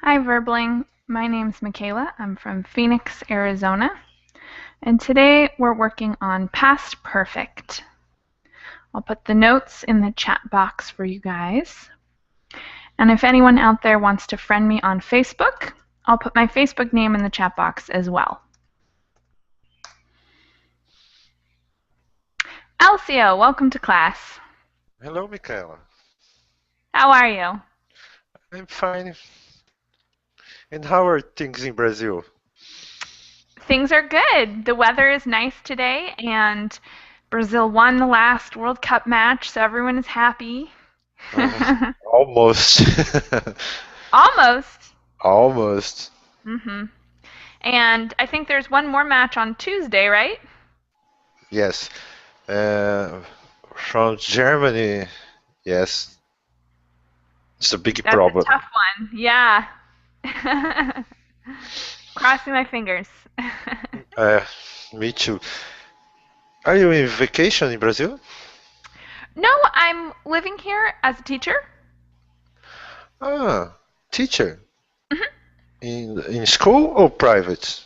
Hi, Verbling. My name's Michaela. I'm from Phoenix, Arizona. And today we're working on past perfect. I'll put the notes in the chat box for you guys. And if anyone out there wants to friend me on Facebook, I'll put my Facebook name in the chat box as well. Alcio, welcome to class. Hello, Michaela. How are you? I'm fine. And how are things in Brazil? Things are good. The weather is nice today, and Brazil won the last World Cup match, so everyone is happy. Almost. Almost. Almost. And I think there's one more match on Tuesday, right? Yes. Uh, from Germany, yes. It's a big That's a problem. tough one. Yeah. Crossing my fingers. Uh, Me too. Are you in vacation in Brazil? No, I'm living here as a teacher. Ah, teacher. Mhm. In school or private?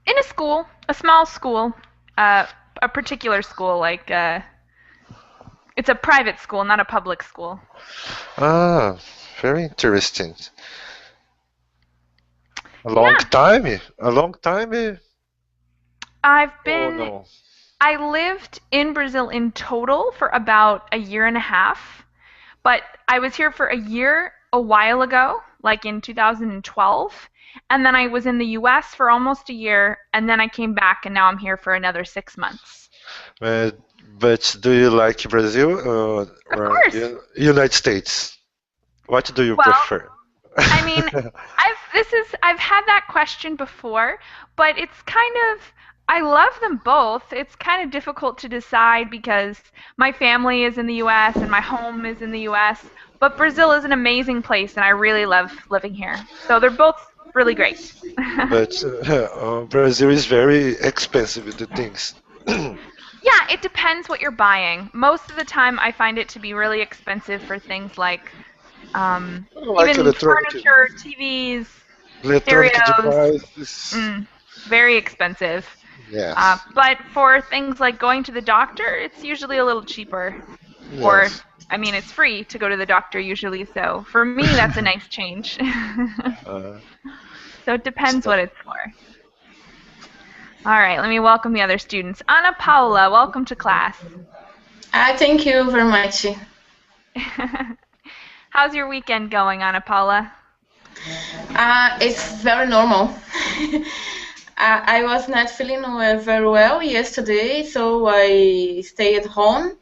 In a school, a small school, a particular school, like it's a private school, not a public school. Ah, very interesting. A long Yeah, time? A long time? I've Oh been, no. I lived in Brazil in total for about a year and a half, but I was here for a year a while ago, like in 2012, and then I was in the US for almost a year, and then I came back, and now I'm here for another 6 months. Uh, but do you like Brazil Of or course. United States? What do you Well, prefer? I mean, I've had that question before, but it's kind of I love them both. It's kind of difficult to decide because my family is in the US and my home is in the US, but Brazil is an amazing place and I really love living here. So they're both really great. But Brazil is very expensive, the things. Yeah, it depends what you're buying. Most of the time I find it to be really expensive for things like Like even furniture, TVs, electronic stereos, devices. very expensive. Yes, But for things like going to the doctor, it's usually a little cheaper. Or, yes. I mean, it's free to go to the doctor usually. So for me, that's a nice change. uh, So it depends what it's for. All right, let me welcome the other students. Ana Paula, welcome to class. Thank you very much. How's your weekend going, Ana Paula? It's very normal. I was not feeling very well yesterday, so I stayed at home.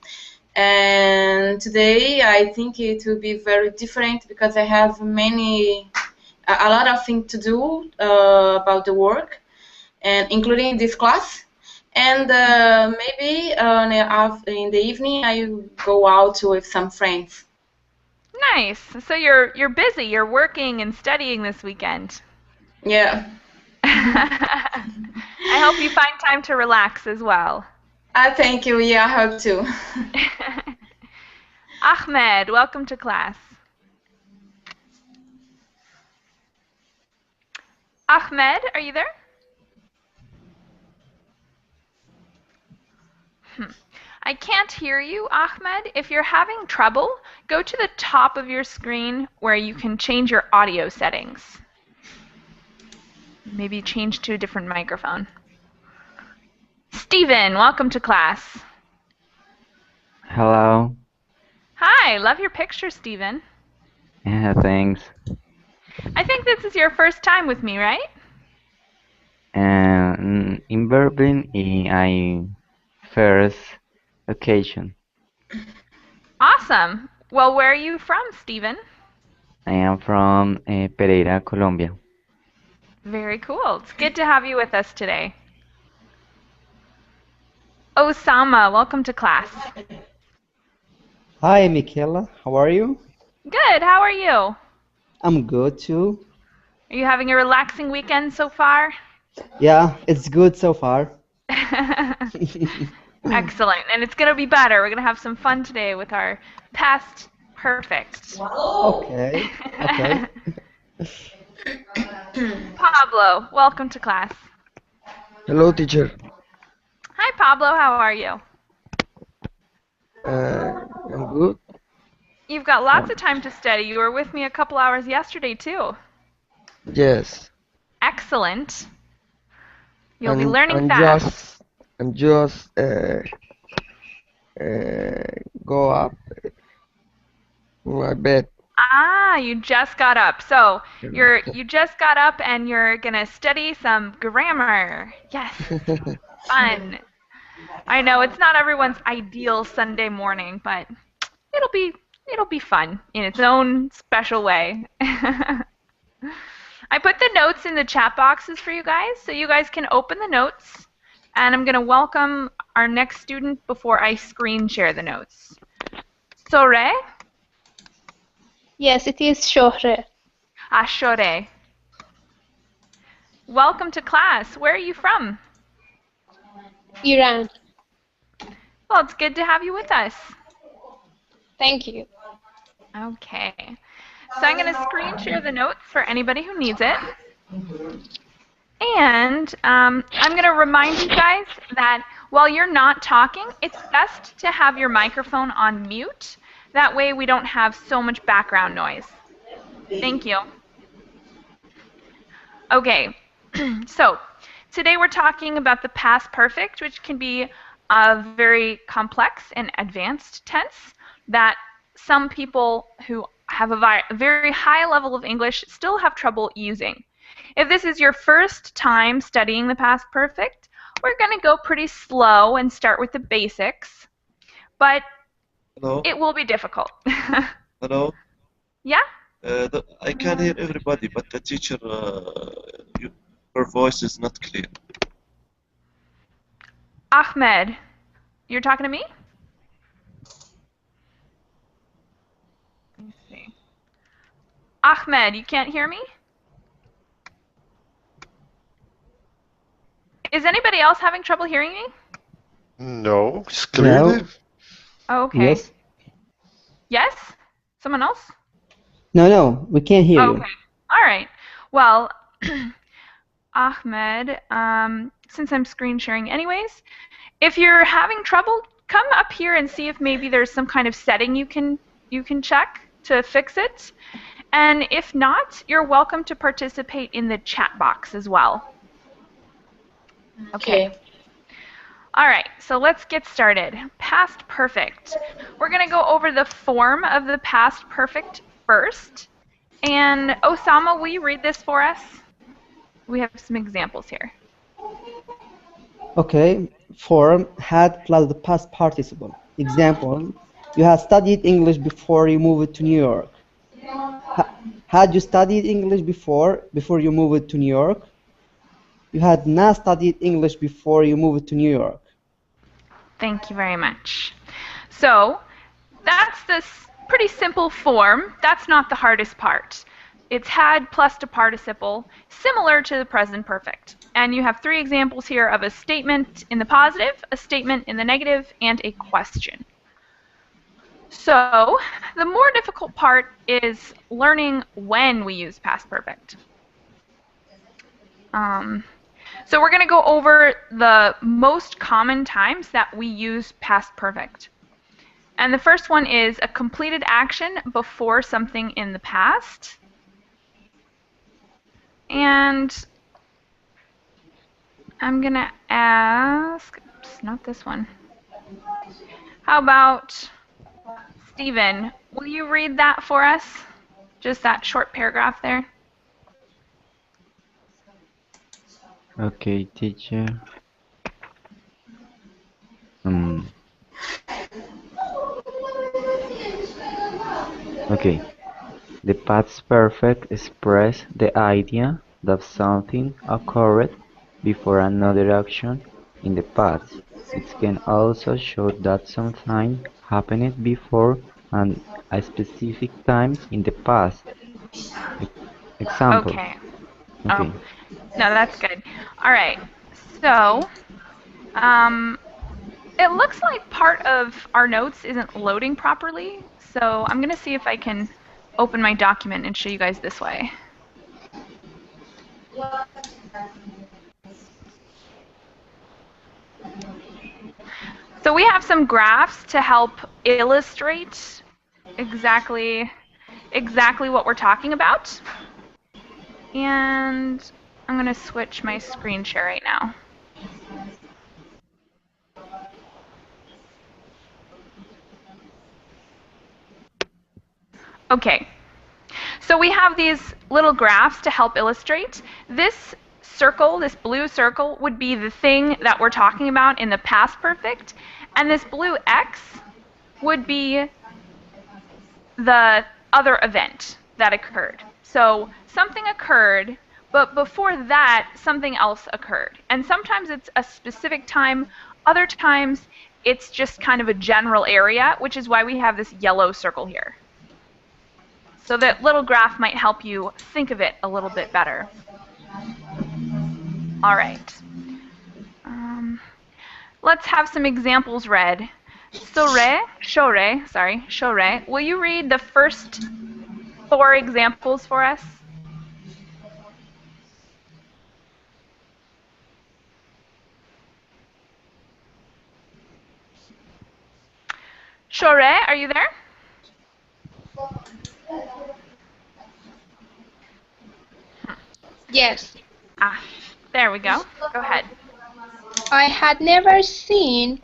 And today I think it will be very different because I have a lot of things to do about the work, and including this class. And maybe in the evening I will go out with some friends. Nice. So you're busy. You're working and studying this weekend. Yeah. I hope you find time to relax as well. Thank you. Yeah, I hope to. Ahmed, welcome to class. Ahmed, are you there? I can't hear you, Ahmed. If you're having trouble, go to the top of your screen where you can change your audio settings. Maybe change to a different microphone. Steven, welcome to class. Hello. Hi, love your picture, Steven. Yeah, thanks. I think this is your first time with me, right? In Berlin, I first occasion. Awesome. Well, where are you from, Steven? I am from Pereira, Colombia. Very cool. It's good to have you with us today. Osama, welcome to class. Hi, Michaela. How are you? Good. How are you? I'm good too. Are you having a relaxing weekend so far? Yeah, it's good so far. Excellent. And it's going to be better. We're going to have some fun today with our past perfect. Okay, okay. Pablo, welcome to class. Hello, teacher. Hi, Pablo. How are you? I'm good. You've got lots of time to study. You were with me a couple hours yesterday, too. Yes. Excellent. You'll be I'm learning I'm fast. just I'm just go up in my bed. Ah, you just got up. So you just got up and you're gonna study some grammar. Yes, fun. I know it's not everyone's ideal Sunday morning, but it'll be it'll be fun in its own special way. I put the notes in the chat boxes for you guys, so you guys can open the notes. And I'm gonna welcome our next student before I screen share the notes. Sore, Yes, it is Shohre. Ashore. Welcome to class. Where are you from? Iran. Well, it's good to have you with us. Thank you. Okay. So I'm going to screen share the notes for anybody who needs it. And I'm going to remind you guys that while you're not talking, it's best to have your microphone on mute. That way we don't have so much background noise. Thank you. Okay, so today we're talking about the past perfect, which can be a very complex and advanced tense that some people who have a very high level of English still have trouble using. If this is your first time studying the past perfect, we're going to go pretty slow and start with the basics, but Hello, it will be difficult. hello. Yeah? I can hear everybody, but the teacher, her voice is not clear. Ahmed, you're talking to me? Let me see. Ahmed, you can't hear me? Is anybody else having trouble hearing me? No, it's clearly. No. Oh, okay. Yes. Yes? Someone else? No, we can't hear Okay. you. All right. Well, Ahmed, since I'm screen sharing anyways, if you're having trouble, come up here and see if maybe there's some kind of setting you can check to fix it. And if not, you're welcome to participate in the chat box as well. Okay. All right, so let's get started. Past perfect. We're going to go over the form of the past perfect first. And Osama, will you read this for us? We have some examples here. Okay. Form had plus the past participle. Example: you had studied English before you moved to New York. Had you studied English before you moved to New York? You had not studied English before you moved to New York. Thank you very much. So that's this pretty simple form. That's not the hardest part. It's had plus the participle, similar to the present perfect. And you have three examples here of a statement in the positive, a statement in the negative, and a question. So the more difficult part is learning when we use past perfect. So we're going to go over the most common times that we use past perfect. And the first one is a completed action before something in the past. And I'm going to ask, oops, not this one. How about Stephen, will you read that for us? Just that short paragraph there. Okay, teacher. Okay. The past perfect expresses the idea that something occurred before another action in the past. It can also show that something happened before a specific time in the past. Example. Okay. Okay. Oh, no, that's good. All right. So, it looks like part of our notes isn't loading properly. So I'm going to see if I can open my document and show you guys this way. So we have some graphs to help illustrate exactly what we're talking about. And I'm going to switch my screen share right now. Okay, so we have these little graphs to help illustrate. This circle, this blue circle, would be the thing that we're talking about in the past perfect, and this blue X would be the other event that occurred. So something occurred, but before that, something else occurred. And sometimes it's a specific time, other times it's just kind of a general area, which is why we have this yellow circle here. So that little graph might help you think of it a little bit better. All right. Let's have some examples read. Shore, will you read the first 4 examples for us? Shore, are you there? Yes. There we go. Go ahead. I had never seen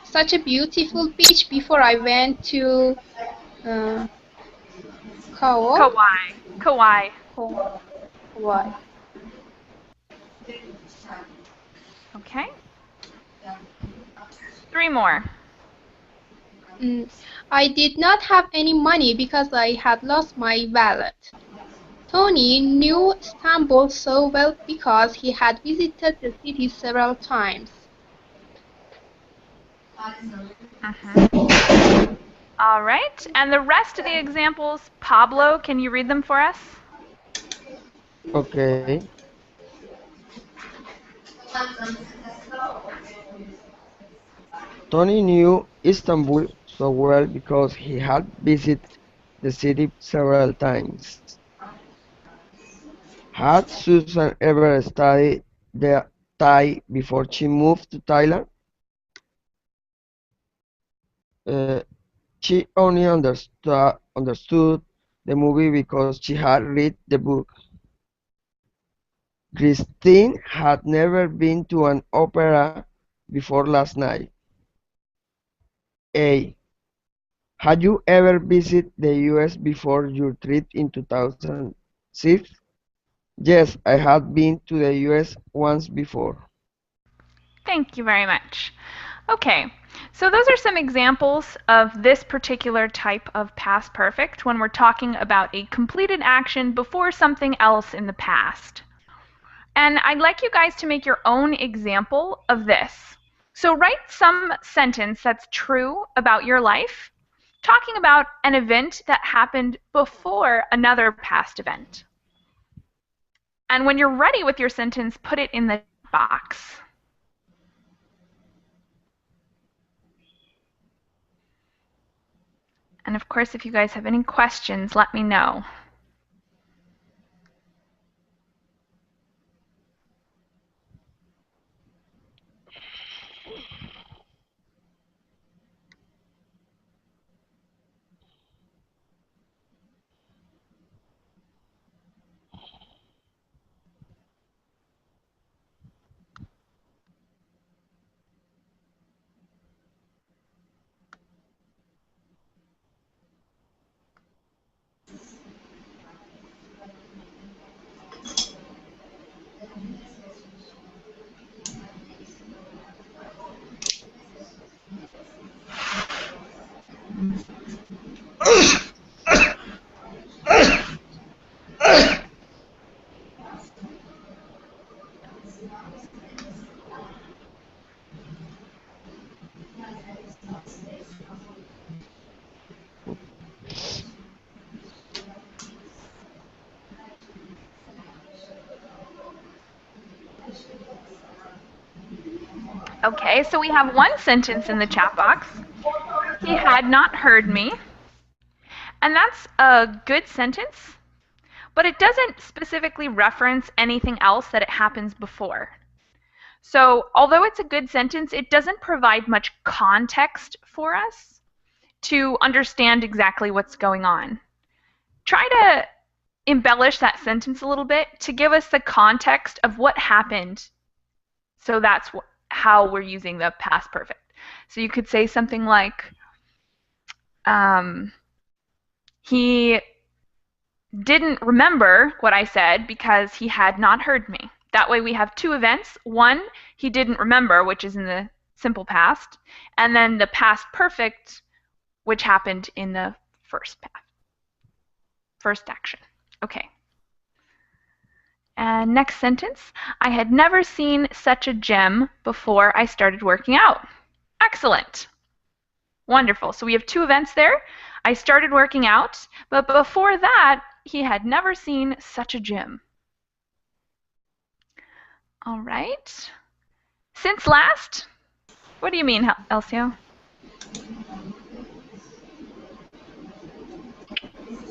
such a beautiful beach before I went to Kauai. Kauai. Okay. 3 more. I did not have any money because I had lost my wallet. Tony knew Istanbul so well because he had visited the city several times. All right. And the rest of the examples, Pablo, can you read them for us? Okay. Tony knew Istanbul so well because he had visited the city several times. Had Susan ever studied the Thai before she moved to Thailand? She only understood the movie because she had read the book. Christine had never been to an opera before last night. A. Had you ever visited the US before your trip in 2006? Yes, I had been to the US once before. Thank you very much. Okay, so those are some examples of this particular type of past perfect when we're talking about a completed action before something else in the past. And I'd like you guys to make your own example of this. So write some sentence that's true about your life, talking about an event that happened before another past event. And when you're ready with your sentence, put it in the box. And of course, if you guys have any questions, let me know. Okay, so we have one sentence in the chat box. He had not heard me. And that's a good sentence, but it doesn't specifically reference anything else that it happens before. So although it's a good sentence, it doesn't provide much context for us to understand exactly what's going on. Try to embellish that sentence a little bit to give us the context of what happened. So that's how we're using the past perfect. So you could say something like, he didn't remember what I said because he had not heard me. That way we have two events. One, he didn't remember, which is in the simple past, and then the past perfect, which happened in the first action. Okay. And next sentence, I had never seen such a gem before I started working out. Excellent. Wonderful. So we have two events there. I started working out, but before that, he had never seen such a gym. All right. Since last? What do you mean, Elcio?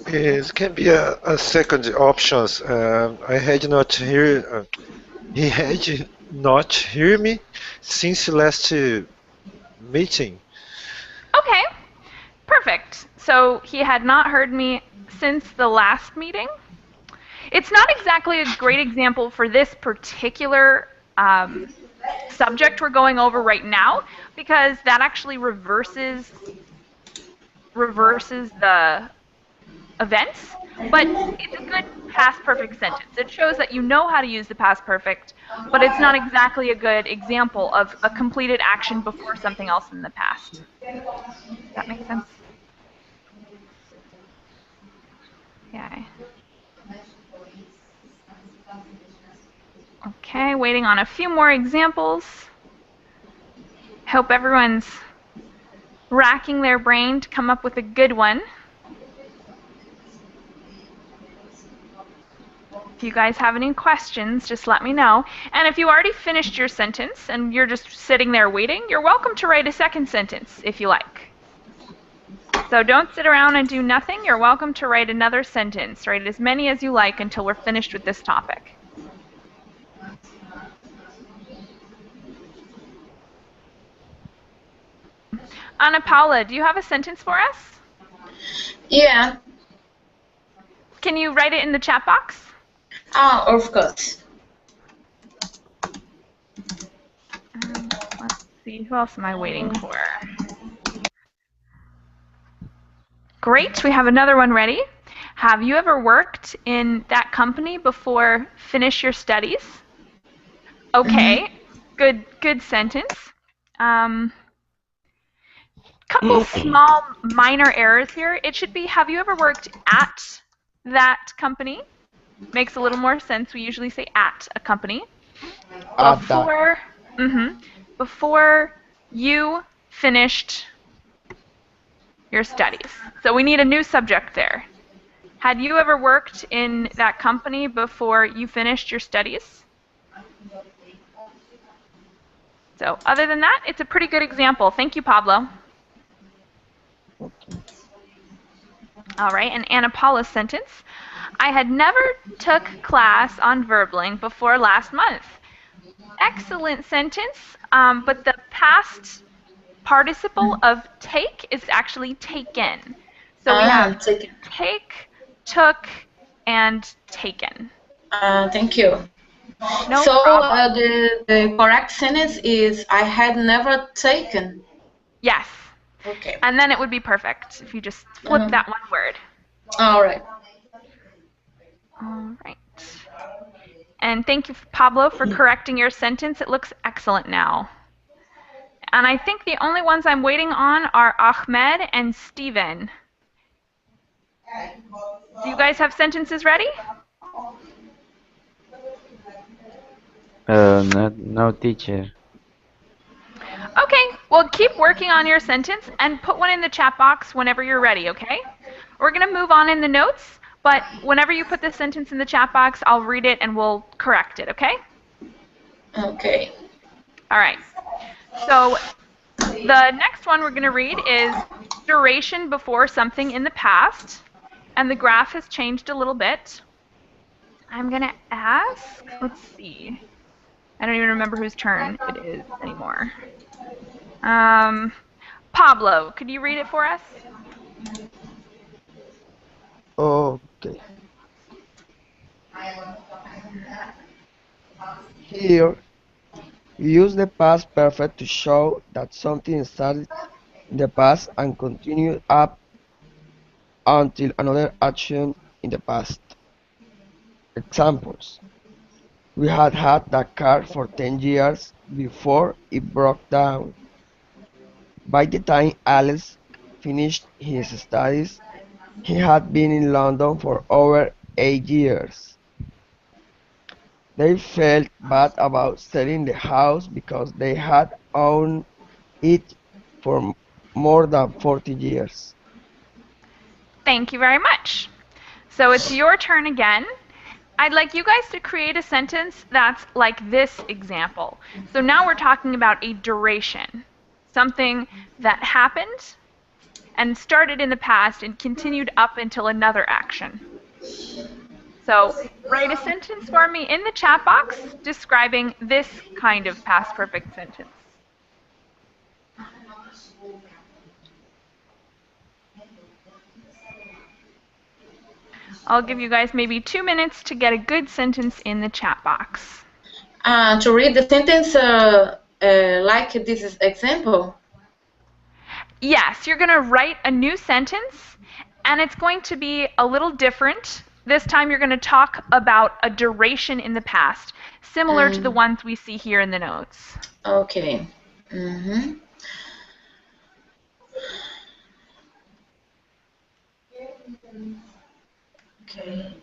It can be a second options. I had not hear. He had not hear me since last meeting. Okay. Perfect. So he had not heard me since the last meeting. It's not exactly a great example for this particular subject we're going over right now, because that actually reverses the events, but it's a good past perfect sentence. It shows that you know how to use the past perfect, but it's not exactly a good example of a completed action before something else in the past. Does that make sense? Okay. Okay, waiting on a few more examples. Hope everyone's racking their brain to come up with a good one. If you guys have any questions, just let me know. And if you already finished your sentence and you're just sitting there waiting, you're welcome to write a second sentence if you like. So don't sit around and do nothing. You're welcome to write another sentence. Write as many as you like until we're finished with this topic. Ana Paula, do you have a sentence for us? Yeah. Can you write it in the chat box? Of course. Let's see, who else am I waiting for? Great, we have another one ready. Have you ever worked in that company before finish your studies? Okay, good sentence. Couple small minor errors here. It should be, have you ever worked at that company? Makes a little more sense. We usually say at a company. Before you finished your studies. So we need a new subject there. Had you ever worked in that company before you finished your studies? So other than that, it's a pretty good example. Thank you, Pablo. All right, and Ana Paula's sentence. I had never took class on verbling before last month. Excellent sentence, but the past participle of take is actually taken. So we have take, took, and taken. Thank you. No so problem. The correct sentence is I had never taken. Yes. Okay. And then it would be perfect if you just flip that one word. All right. All right. And thank you, Pablo, for correcting your sentence. It looks excellent now. And I think the only ones I'm waiting on are Ahmed and Steven. Do you guys have sentences ready? No, teacher. Okay, well, keep working on your sentence and put one in the chat box whenever you're ready, okay? We're going to move on in the notes, but whenever you put the sentence in the chat box, I'll read it and we'll correct it, okay? Okay. All right. So the next one we're going to read is duration before something in the past, and the graph has changed a little bit. I'm going to ask, let's see. I don't even remember whose turn it is anymore. Pablo, could you read it for us? Okay. Here, we use the past perfect to show that something started in the past and continued up until another action in the past. Examples. We had had that car for 10 years before it broke down. By the time Alex finished his studies, he had been in London for over 8 years. They felt bad about selling the house because they had owned it for more than 40 years. Thank you very much. So it's your turn again. I'd like you guys to create a sentence that's like this example. So now we're talking about a duration, something that happened and started in the past and continued up until another action. So write a sentence for me in the chat box describing this kind of past perfect sentence. I'll give you guys maybe 2 minutes to get a good sentence in the chat box. To read the sentence like this is example. Yes, you're going to write a new sentence, and it's going to be a little different. This time you're going to talk about a duration in the past, similar to the ones we see here in the notes. Okay. Mm-hmm. Okay.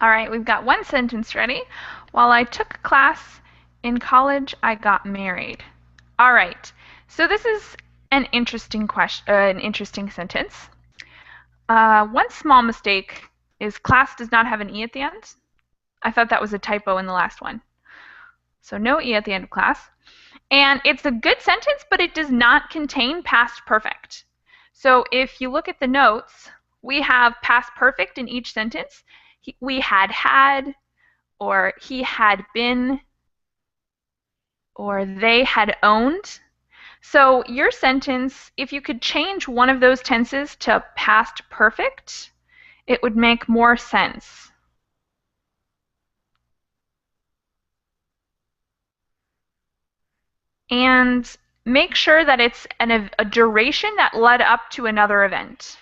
All right, we've got one sentence ready. While I took a class in college, I got married. All right, so this is an interesting question, an interesting sentence. One small mistake is class does not have an E at the end. I thought that was a typo in the last one. So no E at the end of class. And it's a good sentence, but it does not contain past perfect. So if you look at the notes, we have past perfect in each sentence. We had, or he had been, or they had owned. So your sentence, if you could change one of those tenses to past perfect, it would make more sense. And make sure that it's a duration that led up to another event.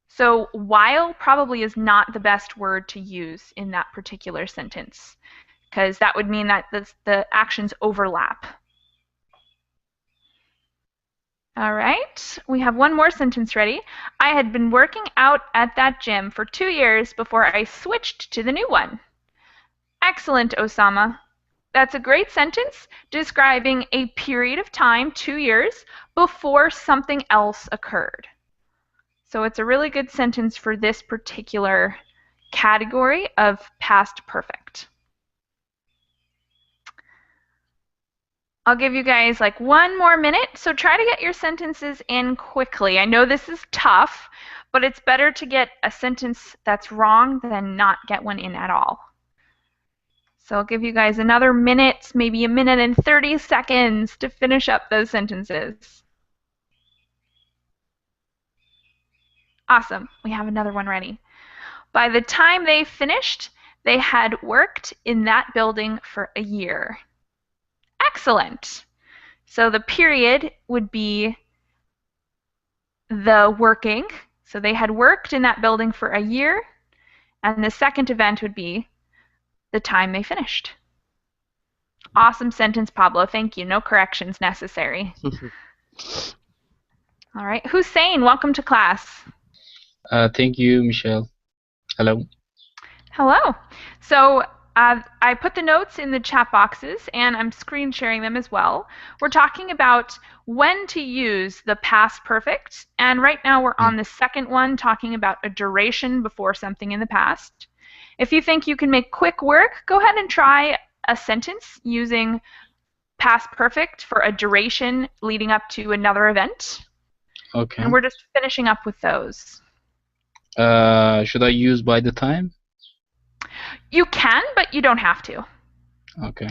So while probably is not the best word to use in that particular sentence, because that would mean that the actions overlap. All right, we have one more sentence ready. I had been working out at that gym for 2 years before I switched to the new one. Excellent, Osama. That's a great sentence describing a period of time, 2 years, before something else occurred. So it's a really good sentence for this particular category of past perfect. I'll give you guys like 1 more minute, so try to get your sentences in quickly. I know this is tough, but it's better to get a sentence that's wrong than not get one in at all. So I'll give you guys another minute, maybe a minute and 30 seconds to finish up those sentences. Awesome, we have another one ready. By the time they finished, they had worked in that building for a year. Excellent. So the period would be the working. So they had worked in that building for a year, and the second event would be the time they finished. Awesome sentence, Pablo. Thank you. No corrections necessary. All right. Hussein, welcome to class. Thank you, Michelle. Hello. Hello. So I put the notes in the chat boxes, and I'm screen sharing them as well. We're talking about when to use the past perfect, and right now we're on the second one, talking about a duration before something in the past. If you think you can make quick work, go ahead and try a sentence using past perfect for a duration leading up to another event. Okay. And we're just finishing up with those. Should I use by the time? You can, but you don't have to. Okay.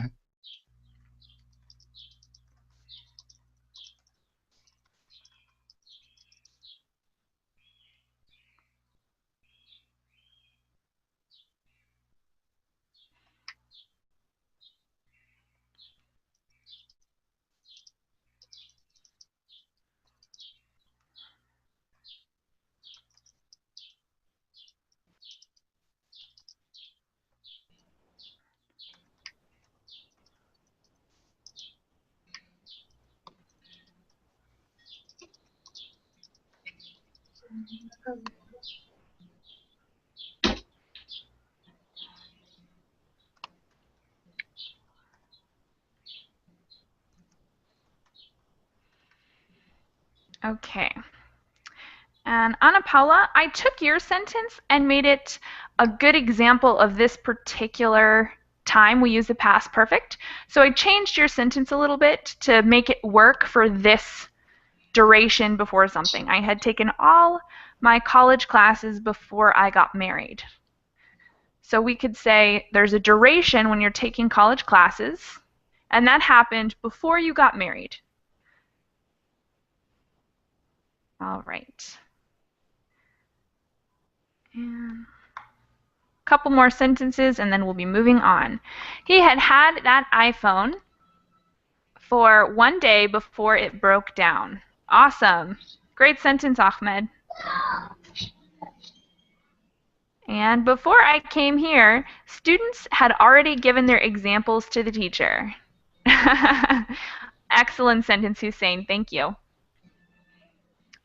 Okay. And Ana Paula, I took your sentence and made it a good example of this particular time we use the past perfect. So I changed your sentence a little bit to make it work for this duration before something. I had taken all my college classes before I got married. So we could say there's a duration when you're taking college classes, and that happened before you got married. All right. And a couple more sentences, and then we'll be moving on. He had had that iPhone for 1 day before it broke down. Awesome. Great sentence, Ahmed. And before I came here, students had already given their examples to the teacher. Excellent sentence, Hussein. Thank you.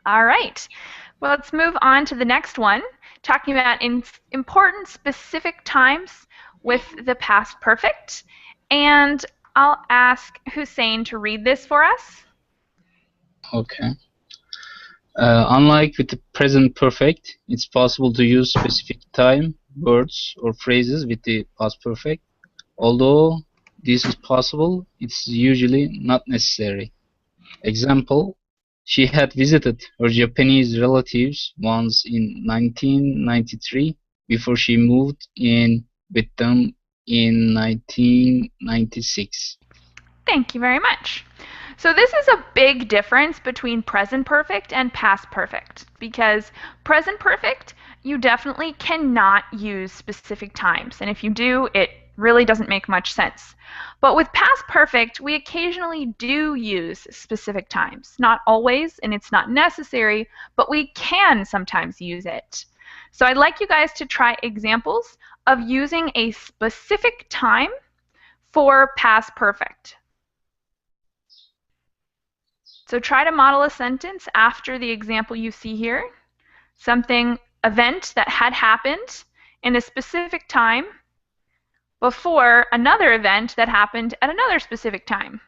All right. Well, let's move on to the next one, talking about important specific times with the past perfect. And I'll ask Hussein to read this for us. Okay. Unlike with the present perfect, it's possible to use specific time, words, or phrases with the past perfect. Although this is possible, it's usually not necessary. Example, she had visited her Japanese relatives once in 1993 before she moved in with them in 1996. Thank you very much. So this is a big difference between present perfect and past perfect, because present perfect, you definitely cannot use specific times. And if you do, it really doesn't make much sense. But with past perfect, we occasionally do use specific times. Not always, and it's not necessary, but we can sometimes use it. So I'd like you guys to try examples of using a specific time for past perfect. So try to model a sentence after the example you see here. Something, event that had happened in a specific time before another event that happened at another specific time.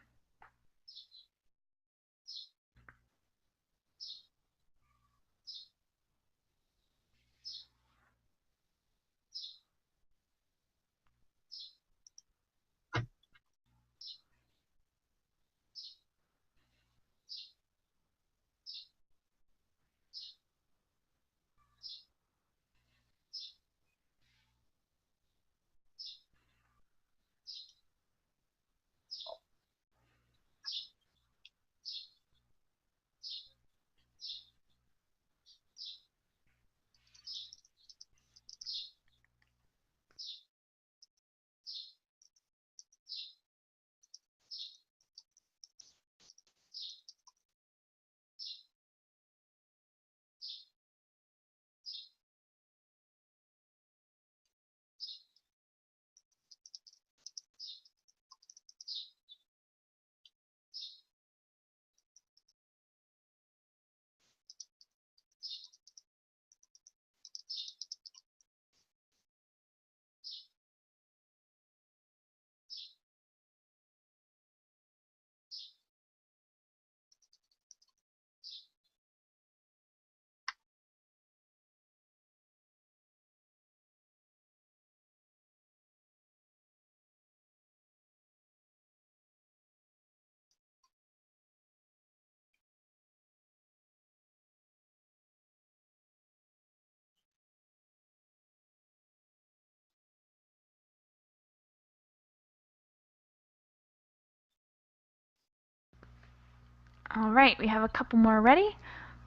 All right, we have a couple more ready.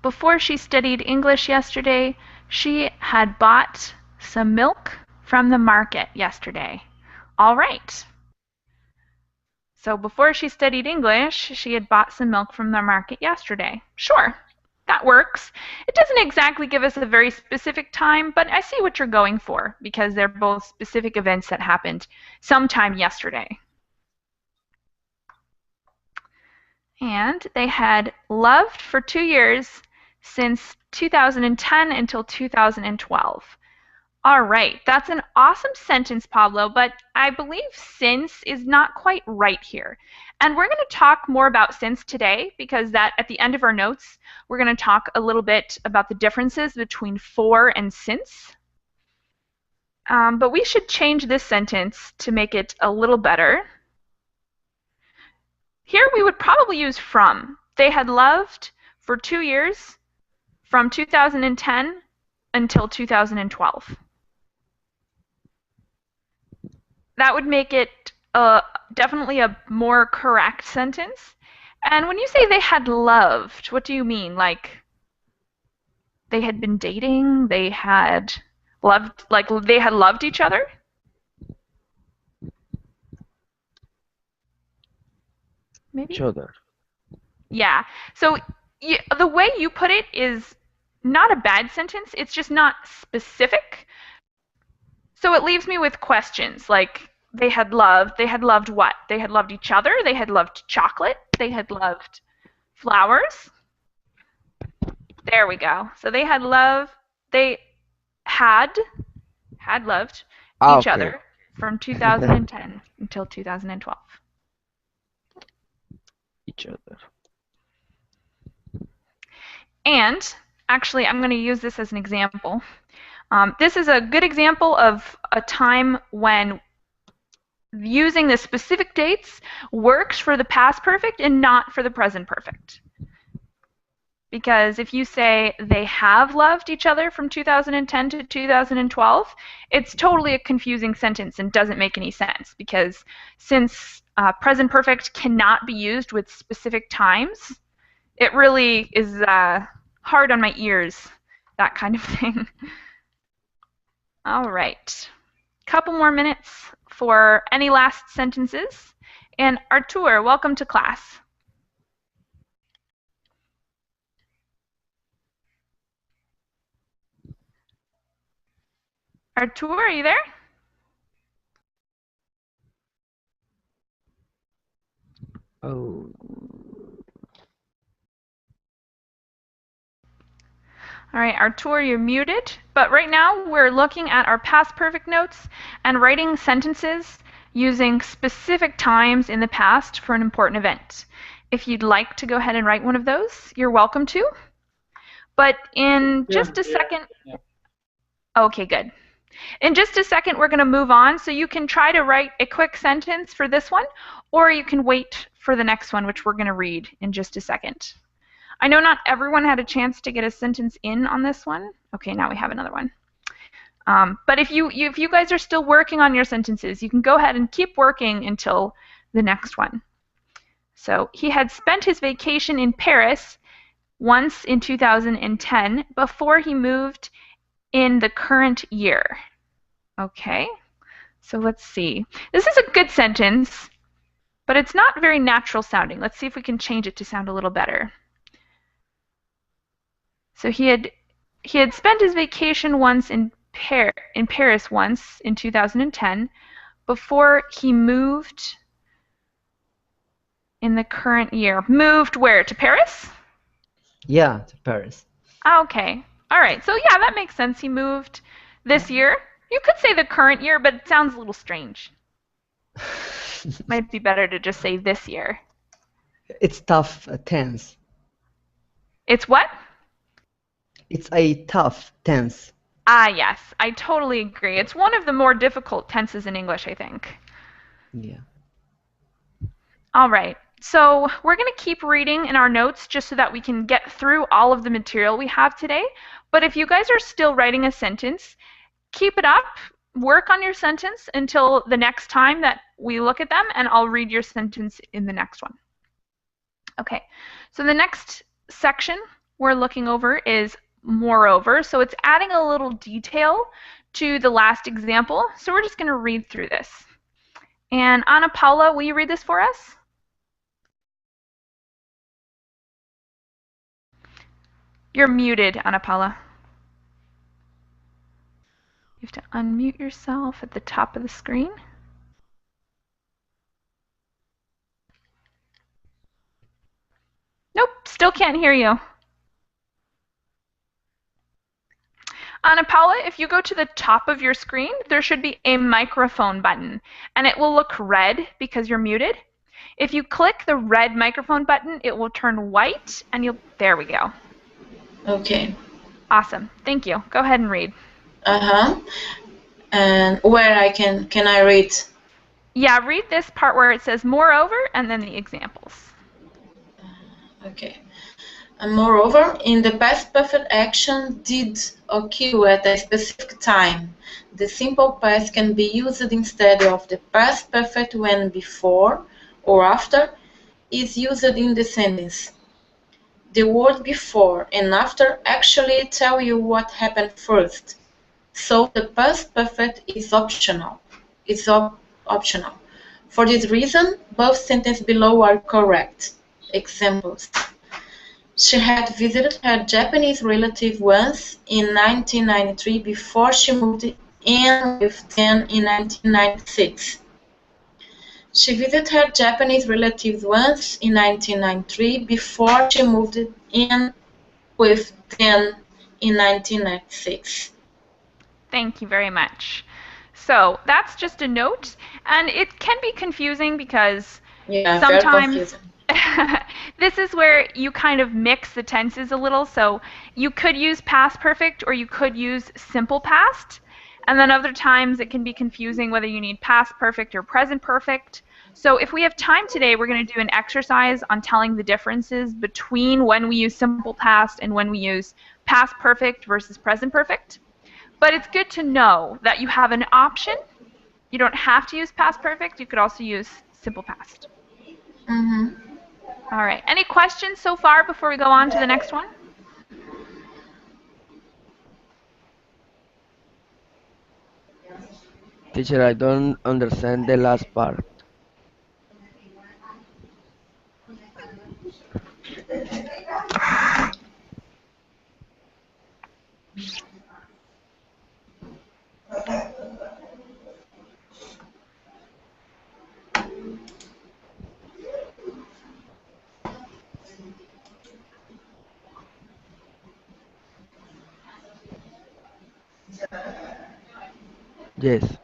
Before she studied English yesterday, she had bought some milk from the market yesterday. All right. So before she studied English, she had bought some milk from the market yesterday. Sure, that works. It doesn't exactly give us a very specific time, but I see what you're going for because they're both specific events that happened sometime yesterday. And they had loved for 2 years since 2010 until 2012. All right, that's an awesome sentence, Pablo, but I believe since is not quite right here. And we're going to talk more about since today because that at the end of our notes, we're going to talk a little bit about the differences between for and since. But we should change this sentence to make it a little better. Here we would probably use from. They had loved for 2 years from 2010 until 2012. That would make it definitely a more correct sentence. And when you say they had loved, what do you mean? Like they had been dating, they had loved, like they had loved each other? Maybe? Each other. Yeah. So the way you put it is not a bad sentence, it's just not specific. So it leaves me with questions like they had loved what? They had loved each other, they had loved chocolate, they had loved flowers. There we go. So they had loved each other from 2010 until 2012. Each other. And actually, I'm going to use this as an example. This is a good example of a time when using the specific dates works for the past perfect and not for the present perfect. Because if you say they have loved each other from 2010 to 2012, it's totally a confusing sentence and doesn't make any sense. Because since present perfect cannot be used with specific times, it really is hard on my ears, that kind of thing. All right. Couple more minutes for any last sentences. And Artur, welcome to class. Artur, are you there? Oh. All right, Artur, you're muted. But right now we're looking at our past perfect notes and writing sentences using specific times in the past for an important event. If you'd like to go ahead and write one of those, you're welcome to. But in just a second... Okay, good. In just a second, we're going to move on. So you can try to write a quick sentence for this one, or you can wait for the next one, which we're going to read in just a second. I know not everyone had a chance to get a sentence in on this one. Okay, now we have another one. But if you guys are still working on your sentences, you can go ahead and keep working until the next one. So he had spent his vacation in Paris once in 2010 before he moved in the current year. Okay, so let's see. This is a good sentence, but it's not very natural sounding. Let's see if we can change it to sound a little better. So he had spent his vacation once in Paris once in 2010 before he moved in the current year. Moved where? To Paris? Yeah, to Paris. Okay. All right. So yeah, that makes sense. He moved this year. You could say the current year, but it sounds a little strange. Might be better to just say this year. It's tough tense. It's what? It's a tough tense. Ah, yes. I totally agree. It's one of the more difficult tenses in English, I think. Yeah. All right. So we're going to keep reading in our notes just so that we can get through all of the material we have today. But if you guys are still writing a sentence, keep it up. Work on your sentence until the next time that we look at them, and I'll read your sentence in the next one. Okay, So the next section we're looking over is moreover. So it's adding a little detail to the last example. So we're just going to read through this. And Ana Paula, will you read this for us? You're muted, Ana Paula. You have to unmute yourself at the top of the screen. Nope, still can't hear you. Ana Paula, if you go to the top of your screen, there should be a microphone button, and it will look red because you're muted. If you click the red microphone button, it will turn white, and there we go. Okay. Awesome, thank you. Go ahead and read. And where can I read? Yeah, read this part where it says moreover, and then the examples. Okay. And moreover, in the past perfect action did occur at a specific time. The simple past can be used instead of the past perfect when before or after is used in the sentence. The word before and after actually tell you what happened first. So the past perfect is optional. Optional. For this reason, both sentences below are correct. Examples. She had visited her Japanese relative once in 1993 before she moved in with them in 1996. She visited her Japanese relative once in 1993 before she moved in with them in 1996. Thank you very much. So that's just a note, and it can be confusing because sometimes this is where you kind of mix the tenses a little. So you could use past perfect or you could use simple past. And then other times it can be confusing whether you need past perfect or present perfect. So if we have time today, we're going to do an exercise on telling the differences between when we use simple past and when we use past perfect versus present perfect. But it's good to know that you have an option. You don't have to use past perfect. You could also use simple past. All right. Any questions so far before we go on to the next one? Teacher, I don't understand the last part. Yes.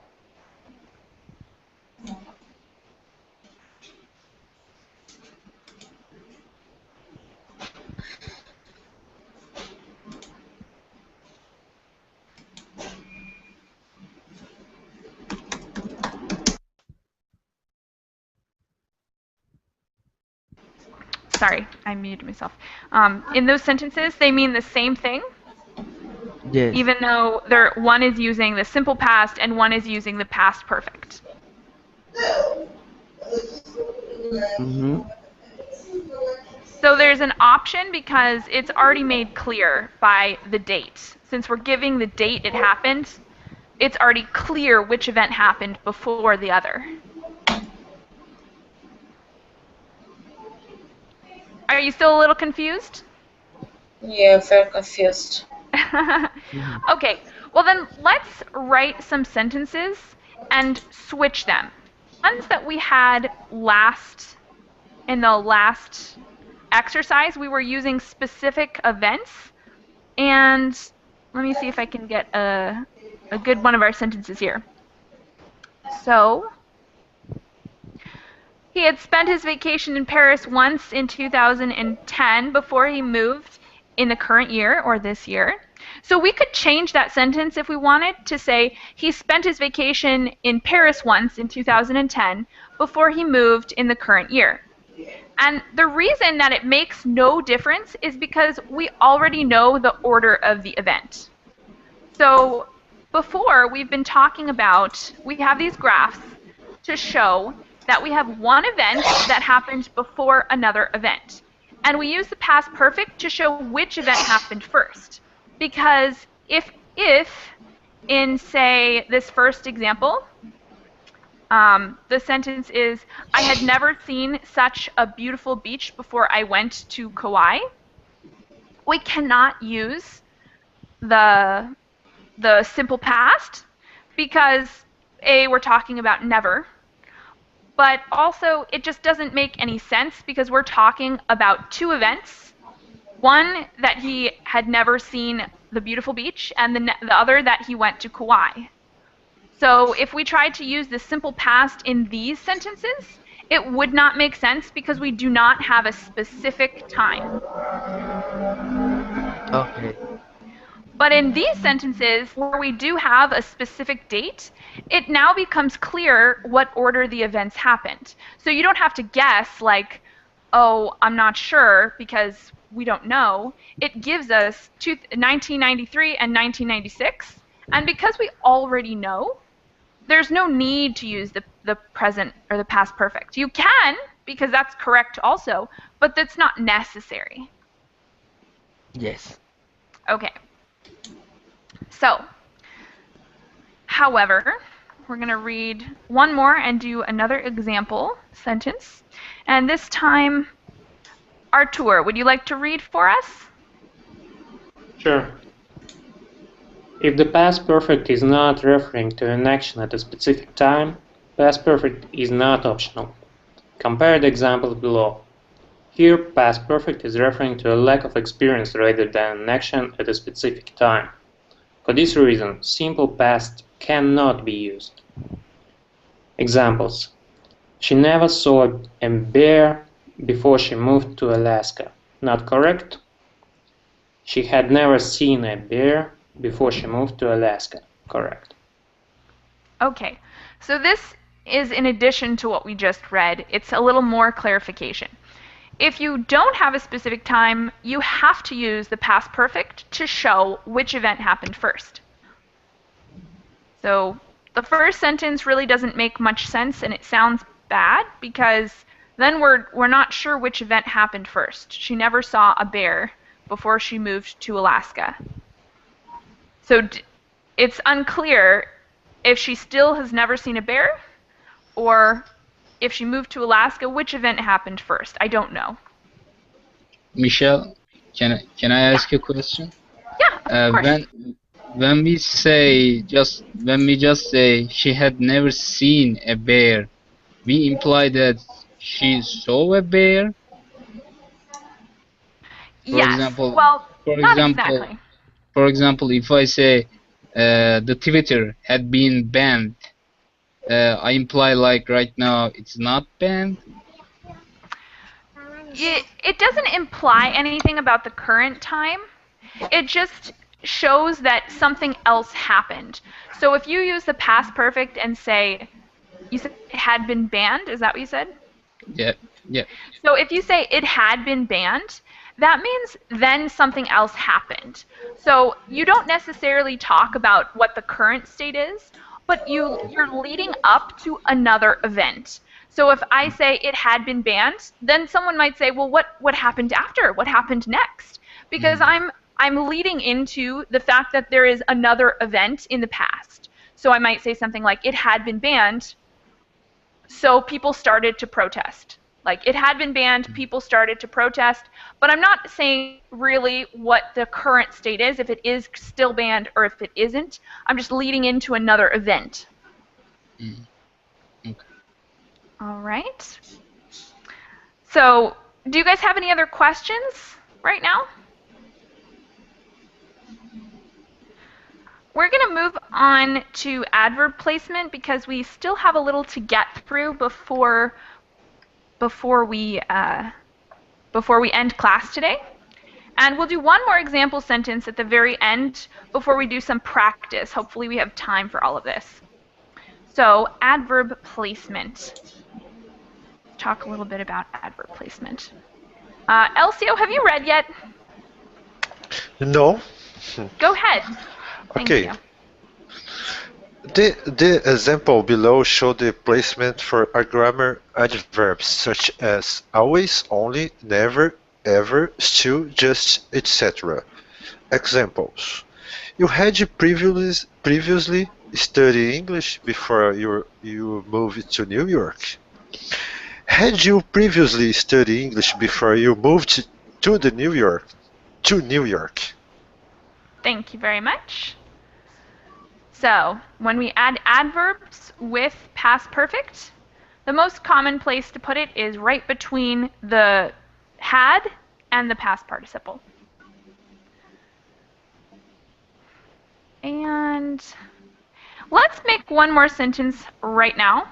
Sorry, I muted myself. In those sentences, they mean the same thing. Yes. Even though one is using the simple past and one is using the past perfect. So there's an option because it's already made clear by the date. Since we're giving the date it happened, it's already clear which event happened before the other. Are you still a little confused? Yeah, very confused. Okay, well then let's write some sentences and switch them. Ones that we had in the last exercise, we were using specific events. And let me see if I can get a good one of our sentences here. So, he had spent his vacation in Paris once in 2010 before he moved in the current year or this year. So we could change that sentence if we wanted to say he spent his vacation in Paris once in 2010 before he moved in the current year. And the reason that it makes no difference is because we already know the order of the event. So before, we've been talking about, we have these graphs to show that we have one event that happened before another event. And we use the past perfect to show which event happened first. Because if in, say, this first example, the sentence is, I had never seen such a beautiful beach before I went to Kauai, we cannot use the simple past because A, we're talking about never, but also it just doesn't make any sense because we're talking about two events. One, that he had never seen the beautiful beach, and the other, that he went to Kauai. So if we tried to use the simple past in these sentences, it would not make sense because we do not have a specific time. Okay. But in these sentences, where we do have a specific date, it now becomes clear what order the events happened. So you don't have to guess, like, oh, I'm not sure because we don't know. It gives us 1993 and 1996. And because we already know, there's no need to use the present or the past perfect. You can, because that's correct also, but that's not necessary. Yes. Okay. So, however, we're going to read one more and do another example sentence. And this time, Artur, would you like to read for us? Sure. If the past perfect is not referring to an action at a specific time, past perfect is not optional. Compare the examples below. Here, past perfect is referring to a lack of experience rather than an action at a specific time. For this reason, simple past cannot be used. Examples. She never saw a bear before she moved to Alaska. Not correct? She had never seen a bear before she moved to Alaska. Correct. Okay, so this is in addition to what we just read. It's a little more clarification. If you don't have a specific time, you have to use the past perfect to show which event happened first. So the first sentence really doesn't make much sense, and it sounds bad because then we're not sure which event happened first. She never saw a bear before she moved to Alaska. So it's unclear if she still has never seen a bear or if she moved to Alaska, which event happened first. I don't know. Michelle, can I ask you a question? Yeah, of course. When we just say she had never seen a bear, we imply that she saw a bear. Yes. Well, not exactly. For example, if I say the Twitter had been banned, I imply like right now it's not banned. It doesn't imply anything about the current time. It just shows that something else happened. So if you use the past perfect and say, you said it had been banned, is that what you said? Yeah. So if you say it had been banned, that means then something else happened. So you don't necessarily talk about what the current state is, but you're leading up to another event. So if I say it had been banned, then someone might say, well, what happened after? What happened next? Because I'm leading into the fact that there is another event in the past. So I might say something like, it had been banned, so people started to protest. Like, it had been banned, people started to protest, but I'm not saying really what the current state is, if it is still banned or if it isn't. I'm just leading into another event. Okay. All right. So, do you guys have any other questions right now? We're going to move on to adverb placement because we still have a little to get through before we end class today. And we'll do one more example sentence at the very end before we do some practice. Hopefully we have time for all of this. So, adverb placement. Talk a little bit about adverb placement. Elcio, have you read yet? No. Go ahead. Thank Okay. you. The example below show the placement for a grammar adverbs such as always, only, never, ever, still, just, etc. Examples. You had previously studied English before you moved to New York. Had you previously studied English before you moved to New York? To New York. Thank you very much. So, when we add adverbs with past perfect, the most common place to put it is right between the had and the past participle. And let's make one more sentence right now.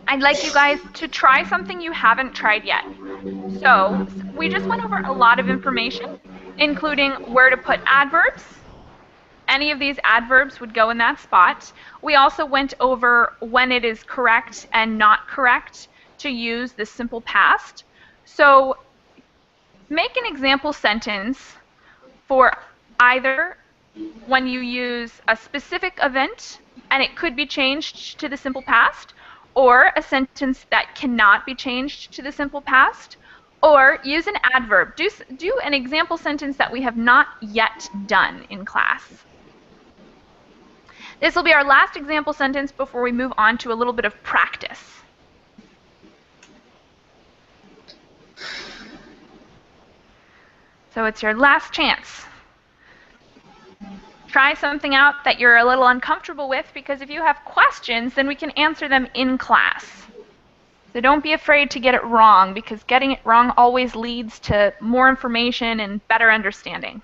I'd like you guys to try something you haven't tried yet. So, we just went over a lot of information, including where to put adverbs. Any of these adverbs would go in that spot. We also went over when it is correct and not correct to use the simple past. So make an example sentence for either when you use a specific event and it could be changed to the simple past, or a sentence that cannot be changed to the simple past, or use an adverb. Do an example sentence that we have not yet done in class. This will be our last example sentence before we move on to a little bit of practice. So it's your last chance. Try something out that you're a little uncomfortable with, because if you have questions, then we can answer them in class. So don't be afraid to get it wrong, because getting it wrong always leads to more information and better understanding.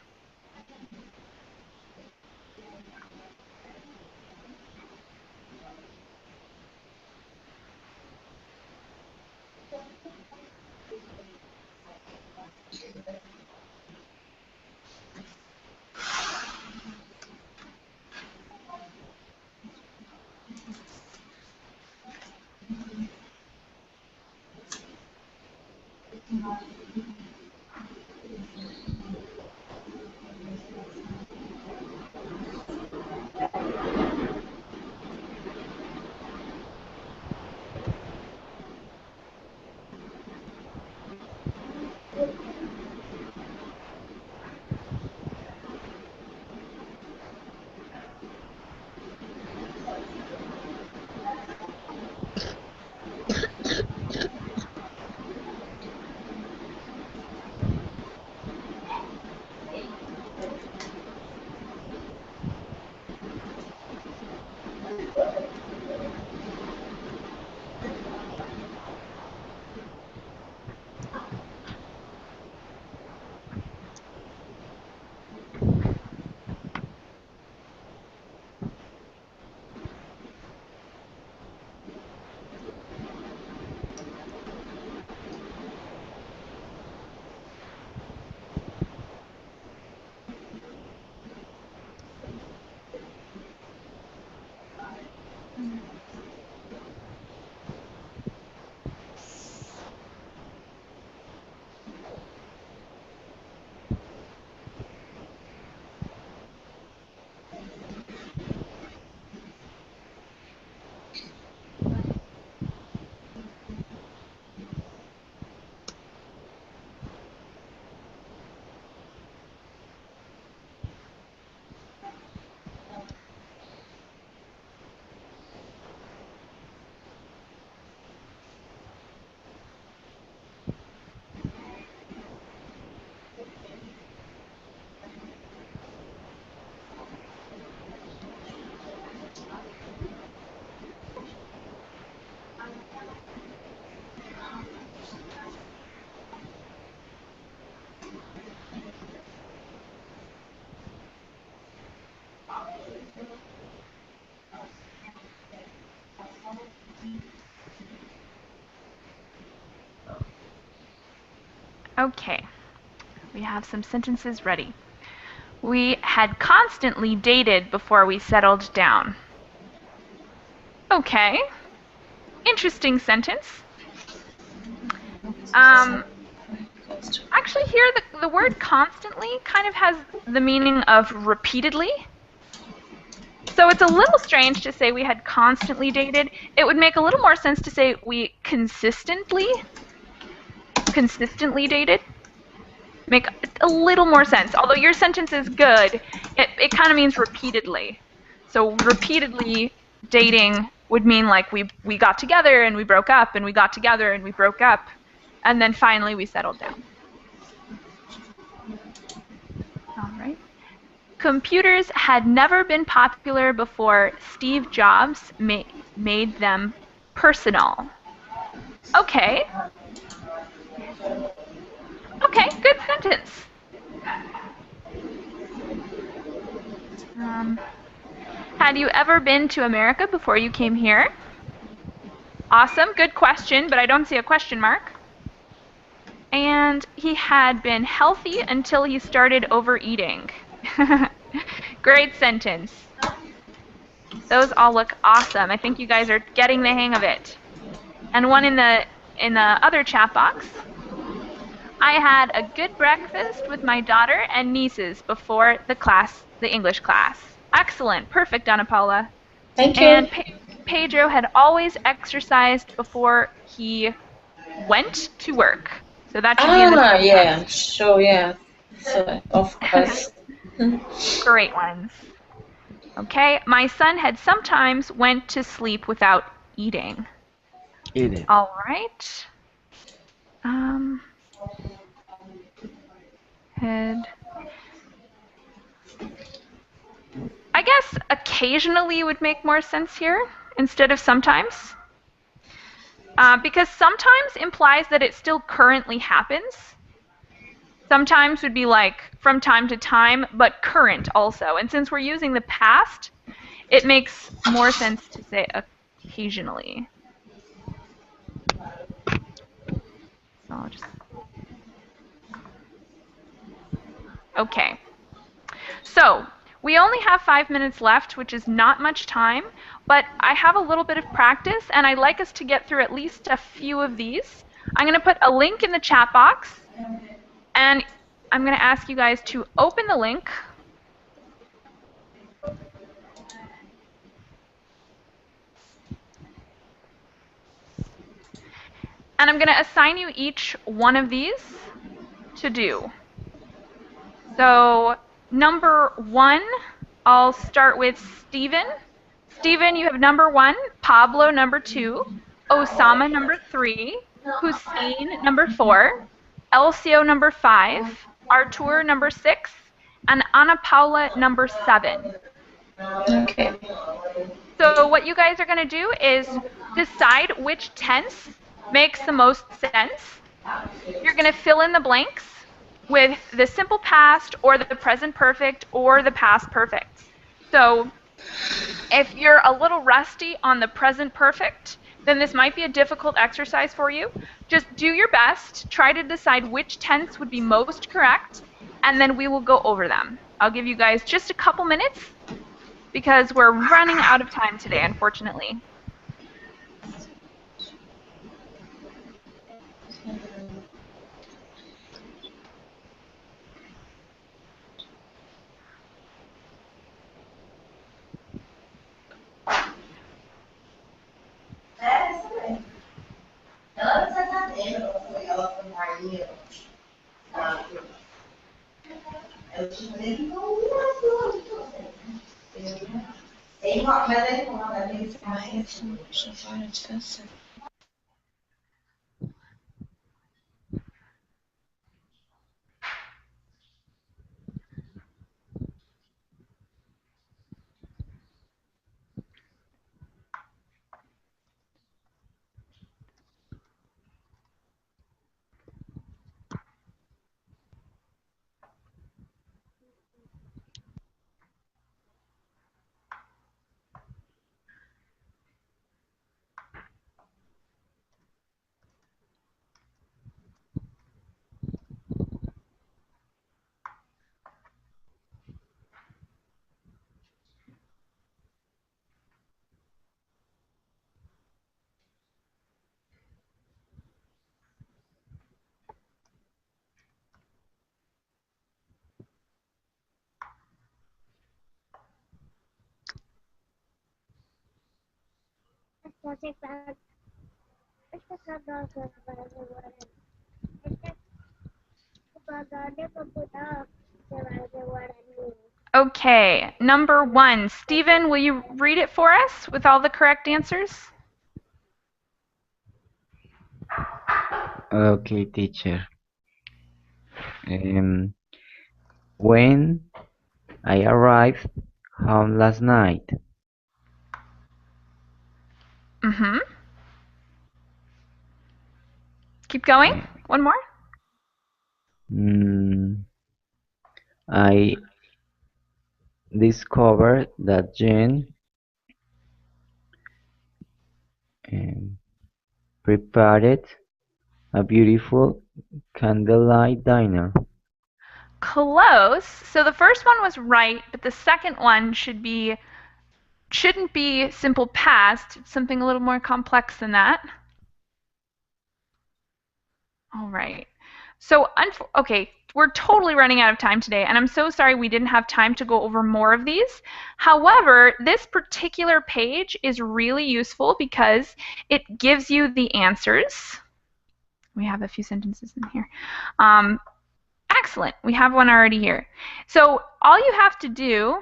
Okay, we have some sentences ready. We had constantly dated before we settled down. Okay, interesting sentence. Actually, here the word constantly kind of has the meaning of repeatedly. So it's a little strange to say we had constantly dated. It would make a little more sense to say we consistently dated. make a little more sense. Although your sentence is good, it kind of means repeatedly. So repeatedly dating would mean like we got together and we broke up and we got together and we broke up and then finally we settled down. All right. Computers had never been popular before Steve Jobs made them personal. Okay. Okay, good sentence. Had you ever been to America before you came here? Awesome, good question, but I don't see a question mark. And he had been healthy until he started overeating. Great sentence. Those all look awesome. I think you guys are getting the hang of it. And one in the other chat box. I had a good breakfast with my daughter and nieces before the English class. Excellent. Perfect, Ana Paula. Thank you. And Pedro had always exercised before he went to work. So that should be in the Yeah, sure, yeah. So, of course. Great ones. Okay, my son had sometimes went to sleep without eating. Eating. All right. Had. I guess occasionally would make more sense here instead of sometimes. Because sometimes implies that it still currently happens. Sometimes would be like from time to time, but current also. And since we're using the past, it makes more sense to say occasionally. So I'll just... Okay. So we only have 5 minutes left, which is not much time, but I have a little bit of practice, and I'd like us to get through at least a few of these. I'm going to put a link in the chat box, and I'm going to ask you guys to open the link. And I'm going to assign you each one of these to do. So number 1, I'll start with Stephen. Stephen, you have number 1, Pablo number 2, Osama number 3, Hussein number 4, Elcio number 5, Artur number 6, and Ana Paula number 7. Okay. So what you guys are going to do is decide which tense makes the most sense. You're going to fill in the blanks with the simple past or the present perfect or the past perfect. So if you're a little rusty on the present perfect, then this might be a difficult exercise for you. Just do your best, try to decide which tense would be most correct, and then we will go over them. I'll give you guys just a couple minutes because we're running out of time today, unfortunately. Okay, number 1. Stephen, will you read it for us with all the correct answers? Okay, teacher. When I arrived home last night, Mm-hmm. Keep going. One more. I discovered that Jane prepared a beautiful candlelight dinner. Close. So the first one was right, but the second one shouldn't be simple past. It's something a little more complex than that. All right. So, okay, we're totally running out of time today, and I'm so sorry we didn't have time to go over more of these. However, this particular page is really useful because it gives you the answers. We have a few sentences in here. Excellent. We have one already here. So all you have to do,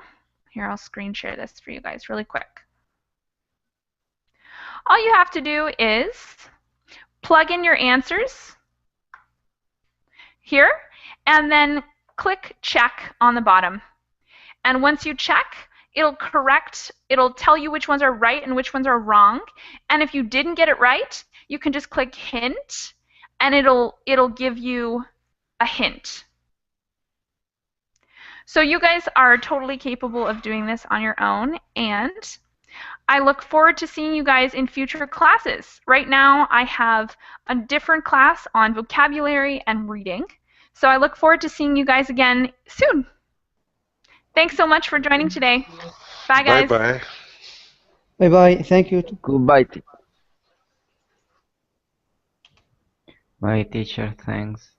here, I'll screen share this for you guys really quick. All you have to do is plug in your answers here, and then click check on the bottom. And once you check, it'll tell you which ones are right and which ones are wrong. And if you didn't get it right, you can just click hint, and it'll give you a hint. So you guys are totally capable of doing this on your own, and I look forward to seeing you guys in future classes. Right now, I have a different class on vocabulary and reading, so I look forward to seeing you guys again soon. Thanks so much for joining today. Bye, guys. Bye-bye. Bye-bye. Thank you. Goodbye. Bye, teacher. Thanks.